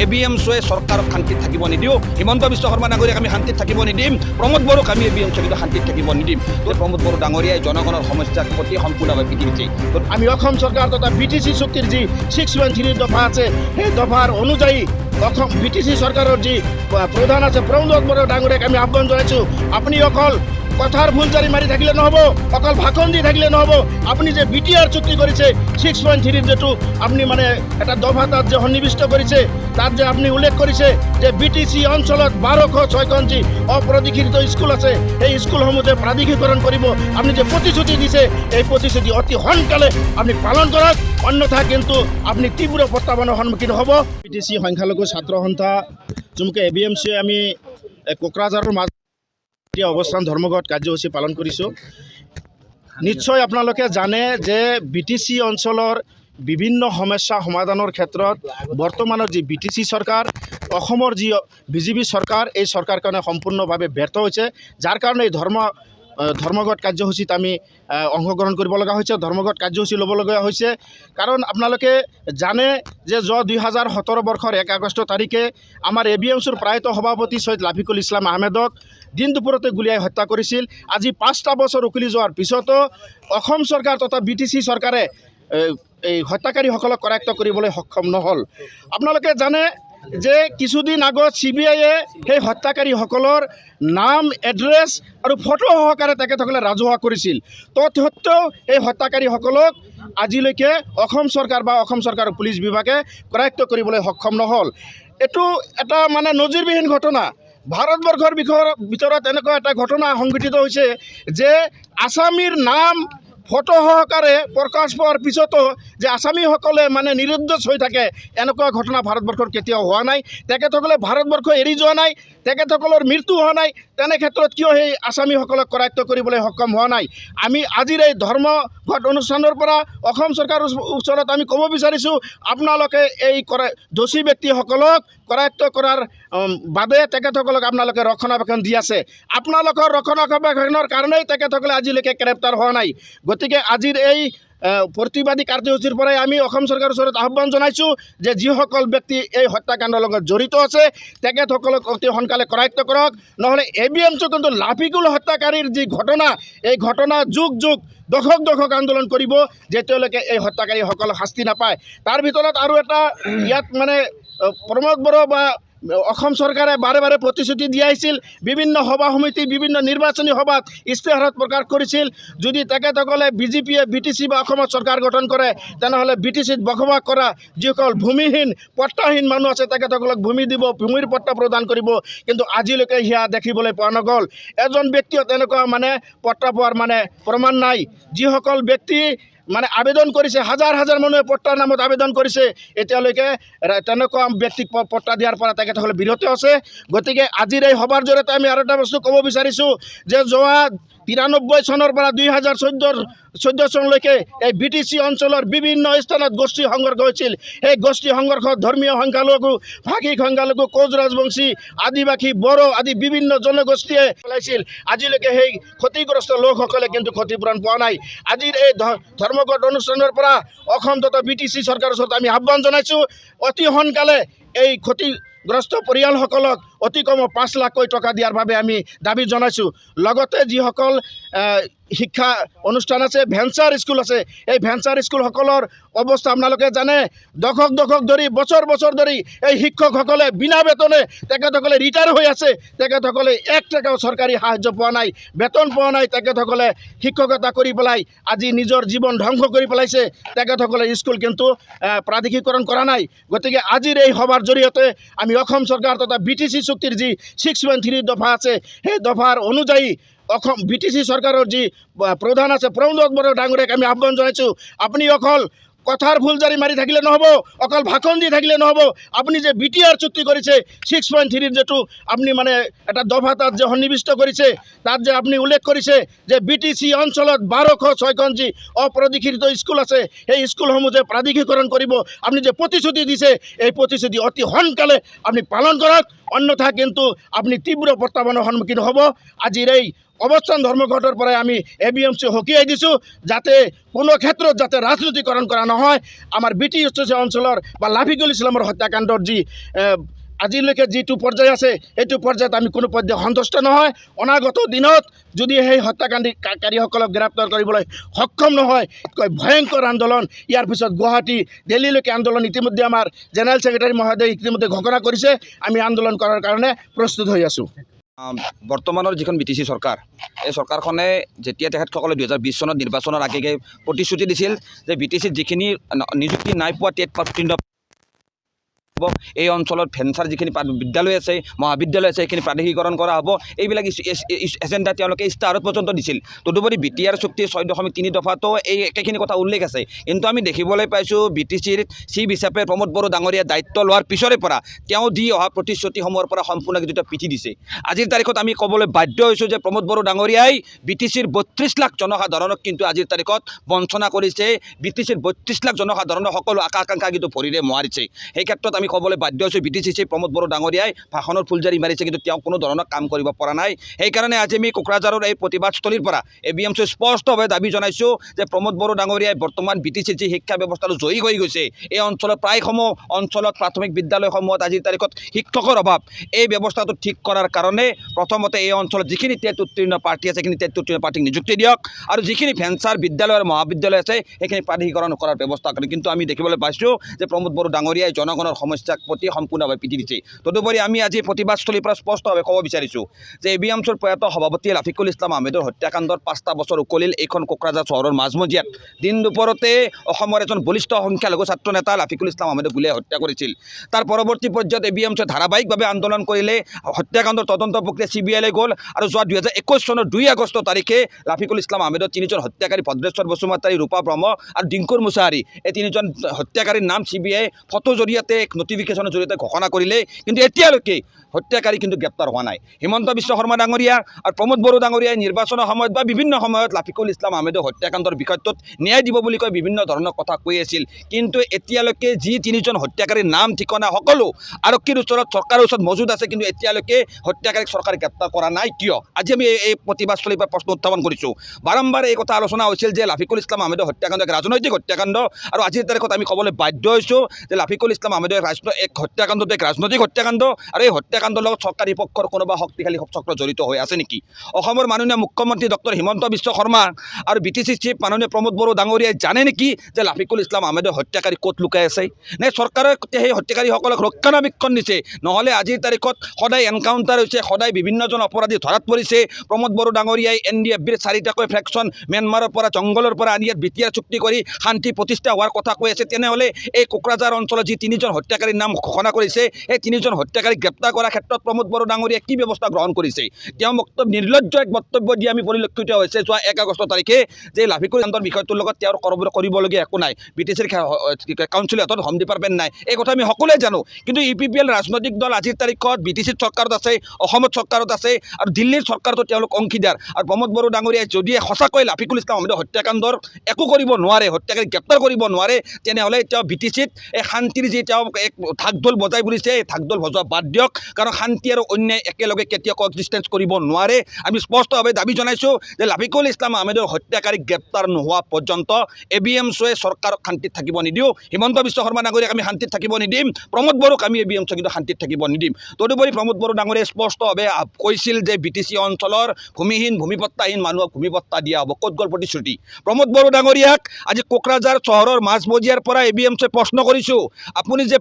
ABMCয়ে চৰকাৰক শান্তিত থাকিব নিদিওঁ। হিমন্ত বিশ্ব শৰ্মা ডাঙৰীয়াক আমি শান্তিত থাকিব নিদিম। প্ৰমোদ বড়োক আমি ABMCয়ে কিন্তু শান্তিত থাকিব নিদিম। প্ৰমোদ বড়ো ডাঙৰীয়াই জনগণৰ সমস্যাক অতি সম্পূৰ্ণভাৱে পিটি দিছে। আমি অসম চৰকাৰ তথা BTC চুক্তিৰ যি 613 দফা আছে সেই দফাৰ অনুযায়ী অসম BTC চৰকাৰৰ যি প্ৰধান আছে প্ৰমোদ বড়ো ডাঙৰীয়াক আমি আহ্বান জনাইছোঁ, আপুনি অকল কথাৰ ফুলজাৰি মাৰি থাকিলে নহ'ব, অকল ভাষণ দি থাকিলে নহ'ব। আপুনি যে BTR চুক্তি কৰিছে 6.3 যেটো আপুনি মানে এটা দফা তাত যে সন্নিৱিষ্ট কৰিছে, তাত যে আপুনি উল্লেখ কৰিছে যে BTC অঞ্চলত 1206খন যি অপ্ৰাধিকৃত স্কুল আছে এই স্কুলসমূহ যে প্ৰাধিকৰণ কৰিব, আপুনি যে প্ৰতিশ্ৰুতি দিছে এই প্ৰতিশ্ৰুতি অতি সোনকালে আপুনি পালন কৰক, অন্যথা কিন্তু আপুনি তীব্ৰ প্ৰত্যাহ্বানৰ সন্মুখীন হ'ব। BTC সংখ্যালঘু ছাত্ৰ সন্থা চমুকৈ ABMCয়ে আমি কোকৰাঝাৰৰ মাজত অৱস্থান ধৰ্মঘট কাৰ্যসূচী পালন কৰিছোঁ। নিশ্চয় আপোনালোকে জানে যে BTC অঞ্চলৰ বিভিন্ন সমস্যা সমাধানৰ ক্ষেত্ৰত বৰ্তমানৰ যি BTC চৰকাৰ, অসমৰ যি BJP চৰকাৰ, এই চৰকাৰখনে সম্পূৰ্ণভাৱে ব্যৰ্থ হৈছে, যাৰ কাৰণে এই ধৰ্মঘট কাৰ্যসূচীত আমি অংশগ্ৰহণ কৰিব লগা হৈছে, ধৰ্মঘট কাৰ্যসূচী ল'বলগীয়া হৈছে। কাৰণ আপোনালোকে জানে যে 2017 বৰ্ষৰ 1 আগষ্ট তাৰিখে আমাৰ ABMCৰ প্ৰায়ত সভাপতি সৈয়দ লাফিকুল ইছলাম আহমেদক দিন দুপৰতে গুলীয়াই হত্যা কৰিছিল। আজি 5টা বছৰ উকলি যোৱাৰ পিছতো অসম চৰকাৰ তথা BTC চৰকাৰে এই হত্যাকাৰীসকলক কৰায়ত্ব কৰিবলৈ সক্ষম নহ'ল। আপোনালোকে জানে যে কিছুদিন আগত CBIয়ে সেই হত্যাকাৰীসকলৰ নাম, এড্ৰেছ আৰু ফটো সহকাৰে তেখেতসকলে ৰাজহুৱা কৰিছিল। তৎসত্ত্বেও এই হত্যাকাৰীসকলক আজিলৈকে অসম চৰকাৰ বা অসম চৰকাৰৰ পুলিচ বিভাগে কৰায়ত্ব কৰিবলৈ সক্ষম নহ'ল। এইটো এটা মানে নজিৰবিহীন ঘটনা। ভাৰতবৰ্ষৰ ভিতৰত এনেকুৱা এটা ঘটনা সংঘটিত হৈছে যে আছামীৰ নাম ফটো সহকাৰে প্ৰকাশ পোৱাৰ পিছতো যে আছামীসকলে মানে নিৰুদ্দেশ হৈ থাকে, এনেকুৱা ঘটনা ভাৰতবৰ্ষৰ কেতিয়াও হোৱা নাই। তেখেতসকলে ভাৰতবৰ্ষ এৰি যোৱা নাই, তেখেতসকলৰ মৃত্যু হোৱা নাই, তেনে ক্ষেত্ৰত কিয় সেই আছামীসকলক কৰায়ত্ব কৰিবলৈ সক্ষম হোৱা নাই? আমি আজিৰ এই ধৰ্মঘট অনুষ্ঠানৰ পৰা অসম চৰকাৰৰ ওচৰত আমি ক'ব বিচাৰিছোঁ, আপোনালোকে এই দোষী ব্যক্তিসকলক কৰায়ত্ব কৰাৰ বাদে তেখেতসকলক আপোনালোকে ৰক্ষণাবেক্ষণ দি আছে। আপোনালোকৰ ৰক্ষণাবেক্ষণৰ কাৰণেই তেখেতসকলে আজিলৈকে গ্ৰেপ্তাৰ হোৱা নাই। গতিকে আজিৰ এই প্ৰতিবাদী কাৰ্যসূচীৰ পৰাই আমি অসম চৰকাৰৰ ওচৰত আহ্বান জনাইছোঁ যে যিসকল ব্যক্তি এই হত্যাকাণ্ডৰ লগত জড়িত আছে তেখেতসকলক অতি সোনকালে কৰায়ত্ব কৰক, নহ'লে ABMC কিন্তু লাফিকুল হত্যাকাৰীৰ যি ঘটনা, এই ঘটনা যুগ যুগ দশক আন্দোলন কৰিব যেতিয়ালৈকে এই হত্যাকাৰীসকল শাস্তি নাপায়। তাৰ ভিতৰত আৰু এটা ইয়াত মানে প্ৰমোদ বড়ো বা অসম চৰকাৰে বাৰে বাৰে প্ৰতিশ্ৰুতি দিয়াইছিল, বিভিন্ন সভা সমিতি, বিভিন্ন নিৰ্বাচনী সভাত ইস্তাহাৰত প্ৰকাশ কৰিছিল, যদি তেখেতসকলে BJPয়ে BTC বা অসমত চৰকাৰ গঠন কৰে তেনেহ'লে BTCত বসবাস কৰা যিসকল ভূমিহীন পট্টাহীন মানুহ আছে তেখেতসকলক ভূমি দিব, ভূমিৰ পট্টা প্ৰদান কৰিব। কিন্তু আজিলৈকে সেয়া দেখিবলৈ পোৱা নগ'ল। এজন ব্যক্তিও তেনেকুৱা মানে পট্টা পোৱাৰ মানে প্ৰমাণ নাই। যিসকল ব্যক্তি মানে আবেদন কৰিছে, হাজাৰ হাজাৰ মানুহে পট্টাৰ নামত আবেদন কৰিছে, এতিয়ালৈকে তেনেকুৱা ব্যক্তিক পট্টা দিয়াৰ পৰা তেখেতসকলে বিৰত আছে। গতিকে আজিৰ এই সভাৰ জৰিয়তে আমি আৰু এটা বস্তু ক'ব বিচাৰিছোঁ যে যোৱা 93 চনৰ পৰা 2014 চনলৈকে এই BTC অঞ্চলৰ বিভিন্ন স্থানত গোষ্ঠী সংঘৰ্ষ হৈছিল। সেই গোষ্ঠী সংঘৰ্ষত ধৰ্মীয় সংখ্যালঘু, ভাষিক সংখ্যালঘু, কোচ ৰাজবংশী, আদিবাসী, বড়ো আদি বিভিন্ন জনগোষ্ঠীয়ে চলাইছিল। আজিলৈকে সেই ক্ষতিগ্ৰস্ত লোকসকলে কিন্তু ক্ষতিপূৰণ পোৱা নাই। আজিৰ এই ধৰ্মঘট অনুষ্ঠানৰ পৰা অসম তথা BTC চৰকাৰৰ ওচৰত আমি আহ্বান জনাইছোঁ, অতি সোনকালে এই ক্ষতিগ্ৰস্ত পৰিয়ালসকলক অতি কমেও 5 লাখকৈ টকা দিয়াৰ বাবে আমি দাবী জনাইছোঁ। লগতে যিসকল শিক্ষা অনুষ্ঠান আছে, ভেঞ্চাৰ স্কুল আছে। এই ভেঞ্চাৰ স্কুলসকলৰ অৱস্থা আপোনালোকে জানে। দশক ধৰি বছৰ ধৰি এই শিক্ষকসকলে বিনা বেতনে তেখেতসকলে ৰিটায়াৰ হৈ আছে। তেখেতসকলে 1 টকাও চৰকাৰী সাহায্য পোৱা নাই, বেতন পোৱা নাই। তেখেতসকলে শিক্ষকতা কৰি পেলাই আজি নিজৰ জীৱন ধ্বংস কৰি পেলাইছে। তেখেতসকলে স্কুল কিন্তু প্ৰাধিকৰণ কৰা নাই। গতিকে আজিৰ এই সভাৰ জৰিয়তে আমি অসম চৰকাৰ তথা BTC চুক্তিৰ যি 6.3 দফা আছে, সেই দফাৰ অনুযায়ী অসম BTC চৰকাৰৰ যি প্ৰধান আছে প্ৰমোদ বড়ো ডাঙৰীয়াক আমি আহ্বান জনাইছোঁ, আপুনি অকল কথাৰ ফুলজাৰি মাৰি থাকিলে নহ'ব, অকল ভাষণ দি থাকিলে নহ'ব। আপুনি যে BTR চুক্তি কৰিছে 6.3 যেটো আপুনি মানে এটা দফা তাত যে সন্নিৱিষ্ট কৰিছে, তাত যে আপুনি উল্লেখ কৰিছে যে BTC অঞ্চলত 1206খন যি অপ্ৰাধিকৃত স্কুল আছে, সেই স্কুলসমূহ যে প্ৰাধিকৰণ কৰিব, আপুনি যে প্ৰতিশ্ৰুতি দিছে, এই প্ৰতিশ্ৰুতি অতি সোনকালে আপুনি পালন কৰক। অন্যথা কিন্তু আপুনি তীব্ৰ প্ৰত্যাহ্বানৰ সন্মুখীন হ'ব। আজিৰ এই অৱস্থান ধৰ্মঘটৰ পৰাই আমি ABMC সকীয়াই দিছোঁ, যাতে কোনো ক্ষেত্ৰত যাতে ৰাজনীতিকৰণ কৰা নহয়। আমাৰ BTC অঞ্চলৰ বা লাফিকুল ইছলামৰ হত্যাকাণ্ডৰ যি আজিলৈকে যিটো পৰ্যায় আছে, এইটো পৰ্যায়ত আমি কোনো পৰ্যায়ত সন্তুষ্ট নহয়। অনাগত দিনত যদি সেই হত্যাকাৰীসকলক গ্ৰেপ্তাৰ কৰিবলৈ সক্ষম নহয়, ভয়ংকৰ আন্দোলন, ইয়াৰ পিছত গুৱাহাটী দিল্লীলৈকে আন্দোলন ইতিমধ্যে আমাৰ জেনেৰেল ছেক্ৰেটাৰী মহোদয়ে ইতিমধ্যে ঘোষণা কৰিছে। আমি আন্দোলন কৰাৰ কাৰণে প্ৰস্তুত হৈ আছোঁ। বৰ্তমানৰ যিখন BTC চৰকাৰ, এই চৰকাৰখনে যেতিয়া তেখেতসকলে 2020 চনত নিৰ্বাচনৰ আগে প্ৰতিশ্ৰুতি দিছিল যে BTCত যিখিনি নিযুক্তি নাই পোৱা টেট উত্তীৰ্ণ এই অঞ্চলত ভেঞ্চাৰ যিখিনি বিদ্যালয় আছে, মহাবিদ্যালয় আছে, সেইখিনি প্ৰাধিকৰণ কৰা হ'ব। এইবিলাক এজেণ্ডা তেওঁলোকে ইস্তাহাৰত পৰ্যন্ত দিছিল। তদুপৰি BTR চুক্তিৰ 6.3 দফাতো এই একেখিনি কথা উল্লেখ আছে। কিন্তু আমি দেখিবলৈ পাইছোঁ BTCৰ চিফ হিচাপে প্ৰমোদ বড়ো ডাঙৰীয়া দায়িত্ব লোৱাৰ পিছৰে পৰা তেওঁ দি অহা প্ৰতিশ্ৰুতিসমূহৰ পৰা সম্পূৰ্ণ কিন্তু পিঠি দিছে। আজিৰ তাৰিখত আমি ক'বলৈ বাধ্য হৈছোঁ যে প্ৰমোদ বড়ো ডাঙৰীয়াই BTCৰ 32 লাখ জনসাধাৰণক কিন্তু আজিৰ তাৰিখত বঞ্চনা কৰিছে। BTCৰ 32 লাখ জনসাধাৰণৰ সকলো আকাংক্ষা কিন্তু ভৰিৰে মোহাৰিছে। সেই ক্ষেত্ৰত আমি ক'বলৈ বাধ্য হৈছোঁ BTC চিফ প্ৰমোদ বড়ো ডাঙৰীয়াই ভাষণৰ ফুলজাৰি মাৰিছে, কিন্তু তেওঁ কোনো ধৰণৰ কাম কৰিব পৰা নাই। সেইকাৰণে আজি আমি কোকৰাঝাৰৰ এই প্ৰতিবাদস্থলীৰ পৰা ABMC স্পষ্টভাৱে দাবী জনাইছোঁ যে প্ৰমোদ বড়ো ডাঙৰীয়াই বৰ্তমান BTCৰ যি শিক্ষা ব্যৱস্থাটো জয়ী হৈ গৈছে, এই অঞ্চলৰ প্ৰায়সমূহ অঞ্চলত প্ৰাথমিক বিদ্যালয়সমূহত আজিৰ তাৰিখত শিক্ষকৰ অভাৱ। এই ব্যৱস্থাটো ঠিক কৰাৰ কাৰণে প্ৰথমতে এই অঞ্চলত যিখিনি টেট উত্তীৰ্ণ প্ৰাৰ্থী আছে, সেইখিনি টেট উত্তীৰ্ণ প্ৰাৰ্থীক নিযুক্তি দিয়ক, আৰু যিখিনি ভেঞ্চাৰ বিদ্যালয় আৰু মহাবিদ্যালয় আছে সেইখিনি প্ৰাধিকৰণ কৰাৰ ব্যৱস্থা কৰে। কিন্তু আমি দেখিবলৈ পাইছোঁ যে প্ৰমোদ বড়ো ডাঙৰীয়াই জনগণৰ সমস্যাক প্ৰতি সম্পূৰ্ণভাৱে পিঠি দিছে। তদুপৰি আমি আজি প্ৰতিবাদস্থলীৰ পৰা স্পষ্টভাৱে ক'ব বিচাৰিছোঁ যে ABMCৰ প্ৰয়াত সভাপতি লাফিকুল ইছলাম আহমেদৰ হত্যাকাণ্ডৰ 5টা বছৰ উকলিল এইখন কোকৰাঝাৰ চহৰৰ মাজমজিয়াত। দিন দুপৰতে অসমৰ এজন বলিষ্ঠ সংখ্যালঘু ছাত্ৰ নেতা লাফিকুল ইছলাম আহমেদক গুলীয়াই হত্যা কৰিছিল। তাৰ পৰৱৰ্তী পৰ্যায়ত ABMCয়ে ধাৰাবাহিকভাৱে আন্দোলন কৰিলে। হত্যাকাণ্ডৰ তদন্ত প্ৰক্ৰিয়া CBI লৈ গ'ল, আৰু যোৱা 2021 চনৰ 2 আগষ্ট তাৰিখে লাফিকুল ইছলাম আহমেদৰ 3জন হত্যাকাৰী ভদ্ৰেশ্বৰ বসুমতাৰী, ৰূপা ব্ৰহ্ম আৰু ডিংকুৰ মুছাহাৰী, এই 3জন হত্যাকাৰীৰ নাম CBI ফটোৰ জৰিয়তে এক নটিফিকেশ্যনৰ জৰিয়তে ঘোষণা কৰিলে। কিন্তু এতিয়ালৈকে হত্যাকাৰী কিন্তু গ্ৰেপ্তাৰ হোৱা নাই। হিমন্ত বিশ্ব শৰ্মা ডাঙৰীয়া আৰু প্ৰমোদ বড়ো ডাঙৰীয়াই নিৰ্বাচনৰ সময়ত বা বিভিন্ন সময়ত লাফিকুল ইছলাম আহমেদৰ হত্যাকাণ্ডৰ বিষয়টোত ন্যায় দিব বুলি কৈ বিভিন্ন ধৰণৰ কথা কৈ আছিল। কিন্তু এতিয়ালৈকে যি 3জন হত্যাকাৰীৰ নাম ঠিকনা সকলো আৰক্ষীৰ ওচৰত, চৰকাৰৰ ওচৰত মজুত আছে, কিন্তু এতিয়ালৈকে হত্যাকাৰীক চৰকাৰে গ্ৰেপ্তাৰ কৰা নাই কিয়? আজি আমি এই প্ৰতিবাদস্থলীৰ পৰা প্ৰশ্ন উত্থাপন কৰিছোঁ। বাৰম্বাৰ এই কথা আলোচনা হৈছিল যে লাফিকুল ইছলাম আহমেদৰ হত্যাকাণ্ড এক ৰাজনৈতিক হত্যাকাণ্ড, আৰু আজিৰ তাৰিখত আমি ক'বলৈ বাধ্য হৈছোঁ যে লাফিকুল ইছলাম আহমেদৰ এক হত্যাকাণ্ডটো এক ৰাজনৈতিক হত্যাকাণ্ড, আৰু এই হত্যাকাণ্ডৰ লগত চৰকাৰী পক্ষৰ কোনোবা শক্তিশালী চক্ৰ জড়িত হৈ আছে নেকি? অসমৰ মাননীয় মুখ্যমন্ত্ৰী ডক্টৰ হিমন্ত বিশ্ব শৰ্মা আৰু BTC চিফ মাননীয় প্ৰমোদ বড়ো ডাঙৰীয়াই জানে নেকি যে লাফিকুল ইছলাম আহমেদৰ হত্যাকাৰী ক'ত লুকাই আছে? নে চৰকাৰে সেই হত্যাকাৰীসকলক ৰক্ষণাবেক্ষণ দিছে? নহ'লে আজিৰ তাৰিখত সদায় এনকাউণ্টাৰ হৈছে, সদায় বিভিন্নজন অপৰাধী ধৰাত পৰিছে। প্ৰমোদ বড়ো ডাঙৰীয়াই NDFBৰ 4টাকৈ ফ্ৰেকশ্যন ম্যানমাৰৰ পৰা, জংঘলৰ পৰা আনি ইয়াত BTR চুক্তি কৰি শান্তি প্ৰতিষ্ঠা হোৱাৰ কথা কৈ আছে। তেনেহ'লে এই কোকৰাঝাৰ অঞ্চলত যি 3জন হত্যাকাৰীৰ নাম ঘোষণা কৰিছে, এই 3জন হত্যাকাৰীক গ্ৰেপ্তাৰ কৰাৰ ক্ষেত্ৰত প্ৰমোদ বড়ো ডাঙৰীয়াই কি ব্যৱস্থা গ্ৰহণ কৰিছে? তেওঁ নিৰ্লজ্জ এক বক্তব্য দি আমি পৰিলক্ষিত হৈছে যোৱা 1 আগষ্ট তাৰিখে যে লাফিকুল ইছলামৰ বিষয়টোৰ লগত তেওঁৰ কৰিবলগীয়া একো নাই, BTCৰ কাউন্সিলৰ হাতত হোম ডিপাৰ্টমেণ্ট নাই, এই কথা আমি সকলোৱে জানো। কিন্তু UPPL ৰাজনৈতিক দল আজিৰ তাৰিখত BTCৰ চৰকাৰত আছে, অসমত চৰকাৰত আছে, আৰু দিল্লীৰ চৰকাৰতো তেওঁলোক অংশীদাৰ। আৰু প্ৰমোদ বড়ো ডাঙৰীয়াই যদি সঁচাকৈ লাফিকুল ইছলাম আহমেদৰ হত্যাকাণ্ডৰ একো কৰিব নোৱাৰে, হত্যাকাৰীক গ্ৰেপ্তাৰ কৰিব নোৱাৰে, তেনেহ'লে তেওঁ BTCত এই শান্তিৰ যি তেওঁ এক ঢাকঢোল বজাই ফুৰিছে, এই ঢাকঢোল বজোৱা বাদ দিয়ক, কাৰণ শান্তি আৰু অন্যায় একেলগে কেতিয়াও কএক্সিষ্টেঞ্চ কৰিব নোৱাৰে। আমি স্পষ্টভাৱে দাবী জনাইছোঁ যে লাফিকুল ইছলাম আহমেদৰ হত্যাকাৰীক গ্ৰেপ্তাৰ নোহোৱা পৰ্যন্ত ABMCয়ে চৰকাৰক শান্তিত থাকিব নিদিওঁ, হিমন্ত বিশ্ব শৰ্মা ডাঙৰীয়াক আমি শান্তিত থাকিব নিদিম, প্ৰমোদ বড়োক আমি ABMC কিন্তু শান্তিত থাকিব নিদিম। তদুপৰি প্ৰমোদ বড়ো ডাঙৰীয়াই স্পষ্টভাৱে কৈছিল যে BTC অঞ্চলৰ ভূমিহীন ভূমিপট্টাহীন মানুহক ভূমিপট্টা দিয়া হ'ব। ক'ত গ'ল প্ৰতিশ্ৰুতি? প্ৰমোদ বড়ো ডাঙৰীয়াক আজি কোকৰাঝাৰ চহৰৰ মাজমজিয়াৰ পৰা ABMCয়ে প্ৰশ্ন কৰিছোঁ, আপুনি যে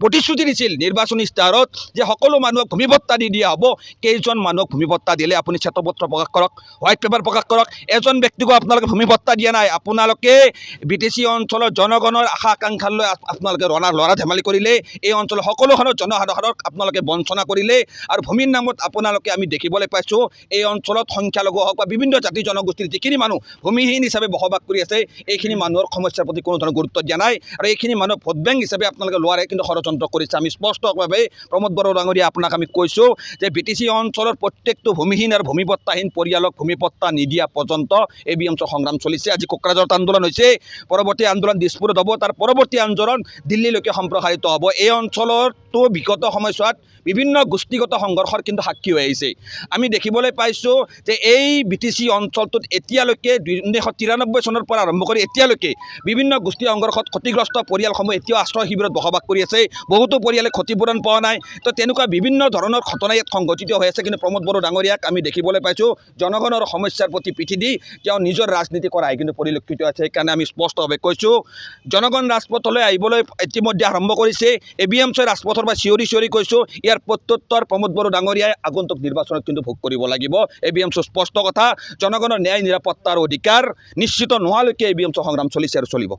প্ৰতিশ্ৰুতি দিছিল নিৰ্বাচনী ইস্তাহাৰত যে সকলো মানুহক ভূমিপট্টা দি দিয়া হ'ব, কেইজন মানুহক ভূমিপট্টা দিলে? আপুনি শ্বেতপত্ৰ প্ৰকাশ কৰক, হোৱাইট পেপাৰ প্ৰকাশ কৰক। এজন ব্যক্তিকো আপোনালোকে ভূমিপট্টা দিয়া নাই। আপোনালোকে BTC অঞ্চলৰ জনগণৰ আশা আকাংক্ষালৈ আপোনালোকে লৰা ধেমালি কৰিলে, এই অঞ্চলৰ সকলোখনৰ জনসাধাৰণক আপোনালোকে বঞ্চনা কৰিলে, আৰু ভূমিৰ নামত আপোনালোকে আমি দেখিবলৈ পাইছোঁ এই অঞ্চলত সংখ্যালঘু হওক বা বিভিন্ন জাতি জনগোষ্ঠীৰ যিখিনি মানুহ ভূমিহীন হিচাপে বসবাস কৰি আছে, এইখিনি মানুহৰ সমস্যাৰ প্ৰতি কোনো ধৰণৰ গুৰুত্ব দিয়া নাই, আৰু এইখিনি মানুহ ভোট বেংক হিচাপে আপোনালোকে লোৱাৰে কিন্তু ষড়যন্ত্ৰ কৰিছে। আমি স্পষ্টভাৱে প্ৰমোদ বড়ো ডাঙৰীয়া আপোনাক আমি কৈছোঁ যে BTC অঞ্চলৰ প্ৰত্যেকটো ভূমিহীন আৰু ভূমিপট্টাহীন পৰিয়ালক ভূমিপট্টা নিদিয়া পৰ্যন্ত ABMC সংগ্ৰাম চলিছে। আজি কোকৰাঝাৰত আন্দোলন হৈছে, পৰৱৰ্তী আন্দোলন দিছপুৰত হ'ব, তাৰ পৰৱৰ্তী আন্দোলন দিল্লীলৈকে সম্প্ৰসাৰিত হ'ব। এই অঞ্চলতো বিগত সময়ছোৱাত বিভিন্ন গোষ্ঠীগত সংঘৰ্ষৰ কিন্তু সাক্ষী হৈ আহিছে। আমি দেখিবলৈ পাইছোঁ যে এই BTC অঞ্চলটোত এতিয়ালৈকে 1993 চনৰ পৰা আৰম্ভ কৰি এতিয়ালৈকে বিভিন্ন গোষ্ঠী সংঘৰ্ষত ক্ষতিগ্ৰস্ত পৰিয়ালসমূহ এতিয়াও আশ্ৰয় শিবিৰত বসবাস কৰি আছে, বহুতো পৰিয়ালে ক্ষতিপূৰণ পোৱা নাই। তো তেনেকুৱা বিভিন্ন ধৰণৰ ঘটনা ইয়াত সংঘটিত হৈ আছে, কিন্তু প্ৰমোদ বড়ো ডাঙৰীয়াক আমি দেখিবলৈ পাইছোঁ জনগণৰ সমস্যাৰ প্ৰতি পিঠি দি তেওঁ নিজৰ ৰাজনীতি কৰাই কিন্তু পৰিলক্ষিত আছে। সেইকাৰণে আমি স্পষ্টভাৱে কৈছোঁ জনগণ ৰাজপথলৈ আহিবলৈ ইতিমধ্যে আৰম্ভ কৰিছে। ABMCয়ে ৰাজপথৰ পৰা চিঞৰি চিঞৰি কৈছোঁ ইয়াৰ প্ৰত্যুত্তৰ প্ৰমোদ বড়ো ডাঙৰীয়াই আগন্তুক নিৰ্বাচনত কিন্তু ভোগ কৰিব লাগিব। ABMCৰ স্পষ্ট কথা, জনগণৰ ন্যায় নিৰাপত্তা আৰু অধিকাৰ নিশ্চিত নোহোৱালৈকে ABMC সংগ্ৰাম চলিছে আৰু চলিব।